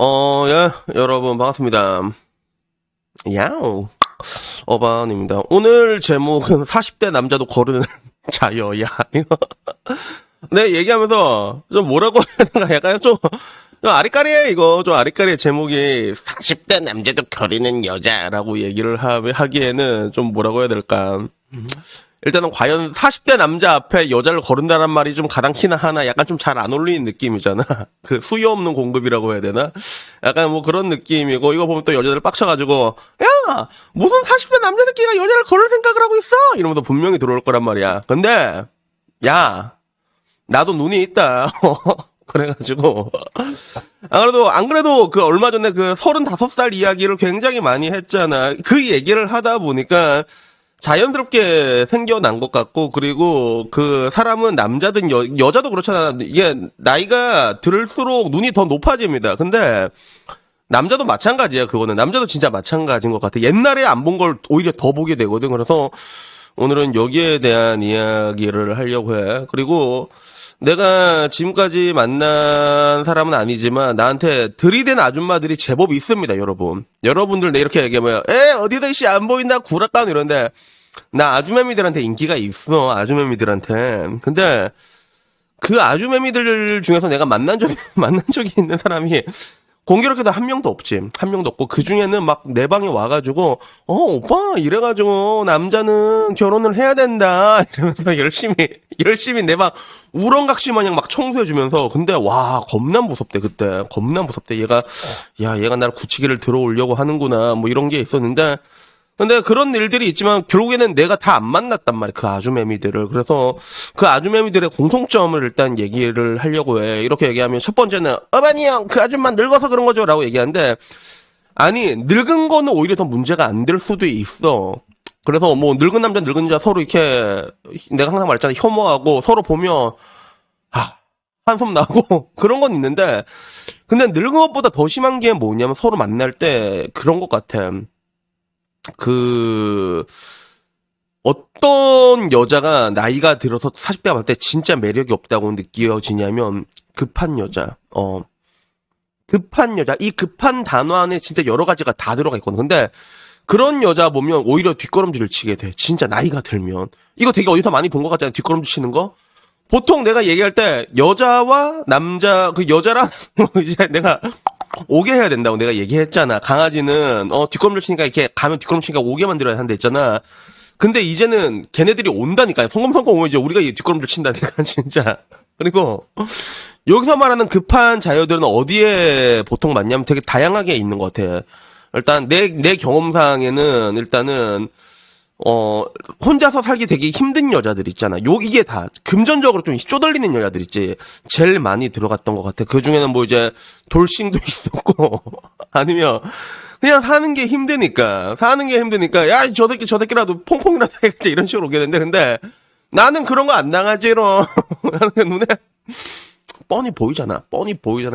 예, 여러분, 반갑습니다. 야우, 어반입니다. 오늘 제목은 40대 남자도 거르는 자여야. 이거. 네, 얘기하면서 좀 뭐라고 해야 되나, 약간 좀 아리까리해, 이거. 좀 아리까리해, 제목이. 40대 남자도 거르는 여자라고 얘기를 하기에는 좀 뭐라고 해야 될까. 일단은 과연 40대 남자 앞에 여자를 거른다는 말이 좀 가당키나 하나 약간 좀 잘 안 어울리는 느낌이잖아. 그 수요 없는 공급이라고 해야 되나? 약간 뭐 그런 느낌이고, 이거 보면 또 여자들 빡쳐가지고, 야! 무슨 40대 남자들끼리가 여자를 거를 생각을 하고 있어! 이러면서 분명히 들어올 거란 말이야. 근데, 야! 나도 눈이 있다. 그래가지고. 안 그래도 그 얼마 전에 그 35살 이야기를 굉장히 많이 했잖아. 그 얘기를 하다 보니까, 자연스럽게 생겨난 것 같고, 그리고 그 사람은 남자든 여자도 그렇잖아. 이게 나이가 들수록 눈이 더 높아집니다. 근데 남자도 마찬가지야, 그거는. 남자도 진짜 마찬가지인 것 같아. 옛날에 안 본 걸 오히려 더 보게 되거든. 그래서 오늘은 여기에 대한 이야기를 하려고 해. 그리고 내가 지금까지 만난 사람은 아니지만 나한테 들이댄 아줌마들이 제법 있습니다, 여러분. 여러분들 내 이렇게 얘기하면 어디다 씨 안 보인다 구락간 이런데 나 아주매미들한테 인기가 있어, 아주매미들한테. 근데 그 아주매미들 중에서 내가 만난 적이 있는 사람이 공교롭게도 한 명도 없지. 한 명도 없고, 그 중에는 막 내 방에 와가지고, 오빠, 이래가지고, 남자는 결혼을 해야 된다. 이러면서 열심히 내 방 우렁각시 마냥 막 청소해주면서, 근데 와, 겁나 무섭대, 그때. 겁나 무섭대. 얘가 나를 굳히기를 들어오려고 하는구나. 뭐 이런 게 있었는데, 근데 그런 일들이 있지만 결국에는 내가 다 안 만났단 말이야, 그 아주매미들을. 그래서 그 아주매미들의 공통점을 일단 얘기를 하려고 해. 이렇게 얘기하면 첫 번째는 어반이 형, 그 아줌마 늙어서 그런 거죠 라고 얘기하는데, 아니 늙은 거는 오히려 더 문제가 안 될 수도 있어. 그래서 뭐 늙은 남자 늙은 여자 서로 이렇게, 내가 항상 말했잖아, 혐오하고 서로 보면 한숨 나고 그런 건 있는데, 근데 늙은 것보다 더 심한 게 뭐냐면 서로 만날 때 그런 것 같아. 어떤 여자가 나이가 들어서 40대가 봤을 때 진짜 매력이 없다고 느껴지냐면, 급한 여자. 급한 여자. 이 급한 단어 안에 진짜 여러 가지가 다 들어가 있거든. 근데 그런 여자 보면 오히려 뒷걸음질을 치게 돼. 진짜 나이가 들면. 이거 되게 어디서 많이 본 것 같잖아, 뒷걸음질 치는 거. 보통 내가 얘기할 때 여자와 남자, 그 여자랑 이제 내가 오게 해야 된다고 내가 얘기했잖아. 강아지는 뒷걸음질 치니까, 이렇게 가면 뒷걸음질 치니까 오게 만들어야 한다 했잖아. 근데 이제는 걔네들이 온다니까. 성검성검 오면 이제 우리가 뒷걸음질 친다니까. 진짜. 그리고 여기서 말하는 급한 자녀들은 어디에 보통 많냐면 되게 다양하게 있는 것 같아. 일단 내 경험상에는 일단은 혼자서 살기 되게 힘든 여자들 있잖아. 이게 다, 금전적으로 좀 쪼들리는 여자들 있지. 제일 많이 들어갔던 것 같아. 그 중에는 뭐 이제, 돌싱도 있었고, 아니면, 그냥 사는 게 힘드니까, 야, 저 새끼라도 퐁퐁이라도 해야지, 이런 식으로 오게 되는데, 근데, 나는 그런 거 안 당하지롱. 나는 눈에, 뻔히 보이잖아.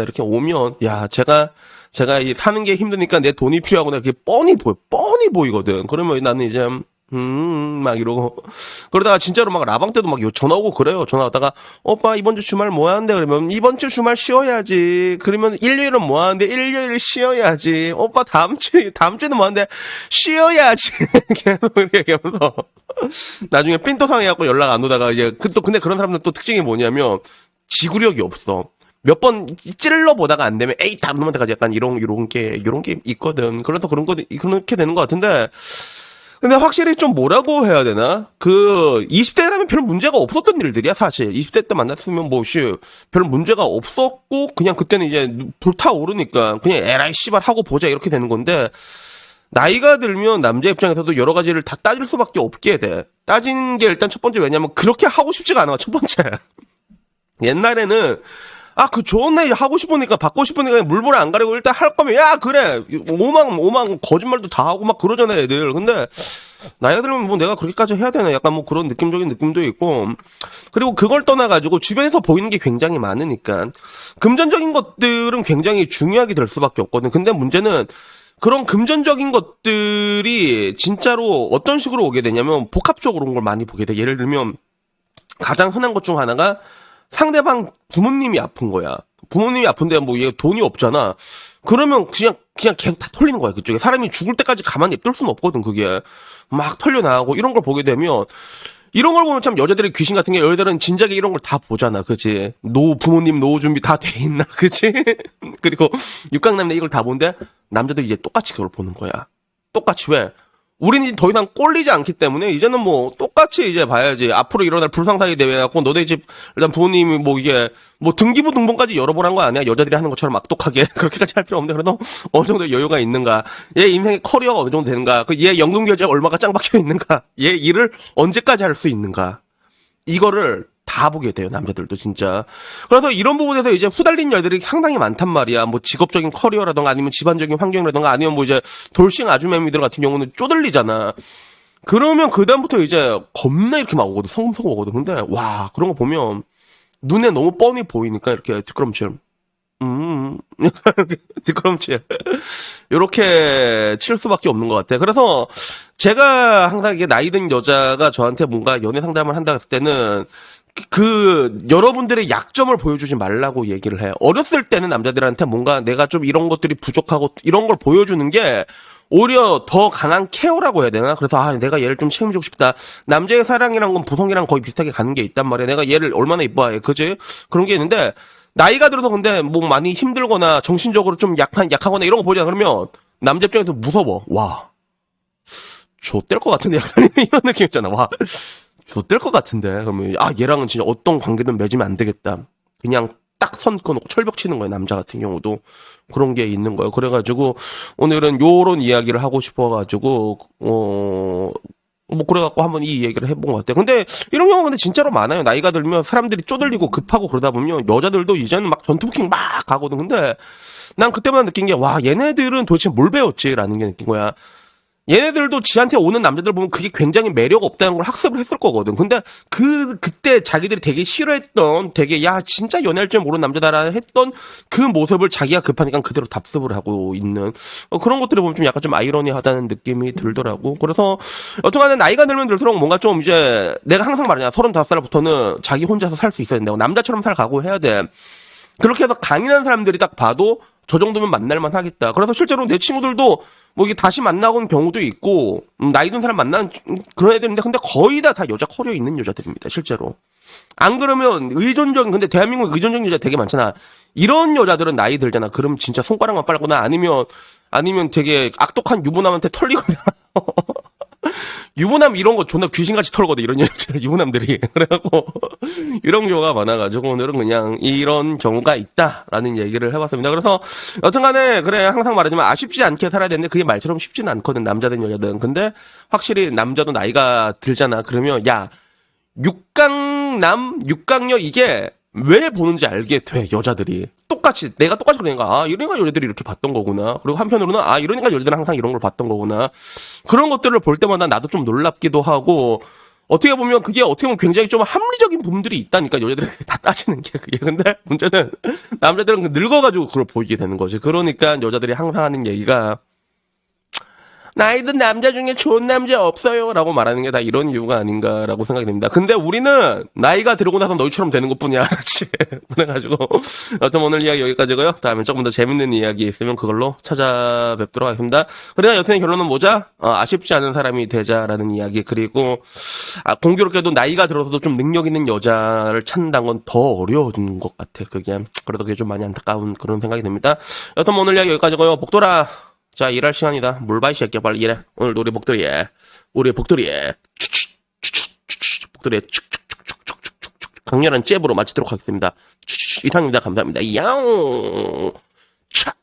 이렇게 오면, 야, 제가 이 사는 게 힘드니까 내 돈이 필요하구나. 이렇게 뻔히 보이거든. 그러면 나는 이제, 막 이러고. 그러다가 진짜로 막 라방 때도 막 전화 오고 그래요. 전화 왔다가, 오빠, 이번 주 주말 뭐 하는데? 그러면, 이번 주 주말 쉬어야지. 그러면, 일요일은 뭐 하는데? 일요일 쉬어야지. 오빠, 다음 주는 뭐 하는데? 쉬어야지. 계속 이렇게 얘기하면서. 나중에 삔또 상해갖고 연락 안 오다가, 이제, 근데 그런 사람들 또 특징이 뭐냐면, 지구력이 없어. 몇 번 찔러 보다가 안 되면, 에이, 다른 놈한테 가지. 약간 이런 게 있거든. 그래서 그렇게 되는 것 같은데, 근데 확실히 좀 뭐라고 해야 되나? 20대라면 별 문제가 없었던 일들이야, 사실. 20대 때 만났으면 별 문제가 없었고, 그냥 그때는 이제 불타오르니까, 그냥 에라이 씨발 하고 보자, 이렇게 되는 건데, 나이가 들면 남자 입장에서도 여러 가지를 다 따질 수밖에 없게 돼. 따지는 게 일단 첫 번째, 왜냐면 그렇게 하고 싶지가 않아, 첫 번째. 옛날에는, 그 좋은 나이 하고 싶으니까, 받고 싶으니까 물불 안 가리고 일단 할 거면, 야, 그래. 오망, 거짓말도 다 하고 막 그러잖아, 애들. 근데, 나이가 들면 뭐 내가 그렇게까지 해야 되나? 약간 뭐 그런 느낌적인 느낌도 있고. 그리고 그걸 떠나가지고 주변에서 보이는 게 굉장히 많으니까. 금전적인 것들은 굉장히 중요하게 될 수밖에 없거든. 근데 문제는, 그런 금전적인 것들이 진짜로 어떤 식으로 오게 되냐면, 복합적으로 온 걸 많이 보게 돼. 예를 들면, 가장 흔한 것 중 하나가, 상대방 부모님이 아픈 거야. 부모님이 아픈데 뭐 얘 돈이 없잖아. 그러면 그냥 계속 다 털리는 거야, 그쪽에. 사람이 죽을 때까지 가만히 냅둘 수는 없거든, 그게. 막 털려나가고 이런 걸 보게 되면 이런 걸 보면 참 여자들의 귀신 같은 게 여자들은 진작에 이런 걸 다 보잖아, 그치? 부모님 노후 준비 다 돼 있나, 그치? 그리고 육강남매 이걸 다 보는데 남자도 이제 똑같이 그걸 보는 거야. 똑같이 왜? 우리는 이제 더 이상 꼴리지 않기 때문에 이제는 뭐 똑같이 이제 봐야지. 앞으로 일어날 불상사의 대회 갖고 너네 집 일단 부모님이 뭐 이게 뭐 등기부 등본까지 여러 번 한 거 아니야? 여자들이 하는 것처럼 악독하게 그렇게까지 할 필요 없는데 그래도 어느 정도 여유가 있는가? 얘 인생의 커리어가 어느 정도 되는가? 얘 연금 결제가 얼마가 짱 박혀 있는가? 얘 일을 언제까지 할 수 있는가? 이거를 다 보게 돼요, 남자들도 진짜. 그래서 이런 부분에서 이제 후달린 여자들이 상당히 많단 말이야. 뭐 직업적인 커리어라던가 아니면 집안적인 환경이라던가 아니면 뭐 이제 돌싱 아주매미들 같은 경우는 쪼들리잖아. 그러면 그다음부터 이제 겁나 이렇게 막 오거든. 성금성금 오거든. 근데 와, 그런 거 보면 눈에 너무 뻔히 보이니까 이렇게 뒷걸음질. 뒷걸음질. 요렇게 칠 수밖에 없는 것 같아. 그래서 제가 항상 이게 나이 든 여자가 저한테 뭔가 연애 상담을 한다 했을 때는 여러분들의 약점을 보여주지 말라고 얘기를 해요. 어렸을 때는 남자들한테 뭔가 내가 좀 이런 것들이 부족하고 이런 걸 보여주는 게 오히려 더 강한 케어라고 해야 되나? 그래서 내가 얘를 좀 책임지고 싶다. 남자의 사랑이란 건 부성이랑 거의 비슷하게 가는 게 있단 말이야. 내가 얘를 얼마나 이뻐해. 그지? 그런 게 있는데 나이가 들어서 근데 뭐 많이 힘들거나 정신적으로 좀 약하거나 이런 거 보자 그러면 남자 입장에서 무서워. 와. 좆될 것 같은데 약간 이런 느낌 있잖아. 와. 좆될 것 같은데. 그러면 얘랑은 진짜 어떤 관계든 맺으면 안 되겠다. 그냥 딱 선 꺼놓고 철벽 치는 거예요. 남자 같은 경우도 그런 게 있는 거예요. 그래가지고 오늘은 요런 이야기를 하고 싶어가지고 뭐 그래갖고 한번 이 얘기를 해본 것 같아요. 근데 이런 경우가 근데 진짜로 많아요. 나이가 들면 사람들이 쪼들리고 급하고 그러다 보면 여자들도 이제는 막 전투 부킹 막 가거든. 근데 난 그때만 느낀 게 와, 얘네들은 도대체 뭘 배웠지라는 게 느낀 거야. 얘네들도 지한테 오는 남자들 보면 그게 굉장히 매력 없다는 걸 학습을 했을 거거든. 근데 그때 자기들이 되게 싫어했던 되게 야 진짜 연애할 줄 모르는 남자다라 했던 그 모습을 자기가 급하니까 그대로 답습을 하고 있는 그런 것들을 보면 좀 약간 좀 아이러니하다는 느낌이 들더라고. 그래서 여튼간에 나이가 들면 들수록 뭔가 좀 이제 내가 항상 말하냐 35살부터는 자기 혼자서 살 수 있어야 된다고. 남자처럼 살 각오해야 돼. 그렇게 해서 강인한 사람들이 딱 봐도 저 정도면 만날만 하겠다. 그래서 실제로 내 친구들도 뭐 이게 다시 만나본 경우도 있고 나이 든 사람 만난 그런 애들인데 근데 거의 다 여자 커리어 있는 여자들입니다. 실제로. 안 그러면 의존적인 근데 대한민국 의존적인 여자 되게 많잖아. 이런 여자들은 나이 들잖아. 그럼 진짜 손가락만 빨거나 아니면 되게 악독한 유부남한테 털리거나 유부남 이런 거 존나 귀신같이 털거든. 이런 여자들 유부남들이. 그래갖고 이런 경우가 많아가지고 오늘은 그냥 이런 경우가 있다라는 얘기를 해봤습니다. 그래서 여튼간에 그래 항상 말하지만 아쉽지 않게 살아야 되는데 그게 말처럼 쉽지는 않거든. 남자든 여자든. 근데 확실히 남자도 나이가 들잖아. 그러면 야 육강여 이게 왜 보는지 알게 돼. 여자들이 똑같이 내가 똑같이 그러니까 이러니까 여자들이 이렇게 봤던 거구나. 그리고 한편으로는 이러니까 여자들은 항상 이런 걸 봤던 거구나. 그런 것들을 볼 때마다 나도 좀 놀랍기도 하고 어떻게 보면 그게 어떻게 보면 굉장히 좀 합리적인 부분들이 있다니까 여자들이 다 따지는 게 그게. 근데 문제는 남자들은 늙어가지고 그걸 보이게 되는 거지. 그러니까 여자들이 항상 하는 얘기가 나이 든 남자 중에 좋은 남자 없어요 라고 말하는 게 다 이런 이유가 아닌가라고 생각이 됩니다. 근데 우리는 나이가 들고 나서 너희처럼 되는 것뿐이야. 그래가지고 여튼 오늘 이야기 여기까지고요. 다음에 조금 더 재밌는 이야기 있으면 그걸로 찾아뵙도록 하겠습니다. 그러나 여튼의 결론은 뭐자? 아쉽지 않은 사람이 되자라는 이야기. 그리고 공교롭게도 나이가 들어서도 좀 능력 있는 여자를 찾는다는 건 더 어려운 것 같아. 그래도 그게 좀 많이 안타까운 그런 생각이 듭니다. 여튼 오늘 이야기 여기까지고요. 복돌아 자, 일할 시간이다. 물 봐, 이 새끼야. 빨리 일해. 오늘도 우리 복돌이에. 복돌이에. 강렬한 잽으로 마치도록 하겠습니다. 이상입니다. 감사합니다. 야옹. 차.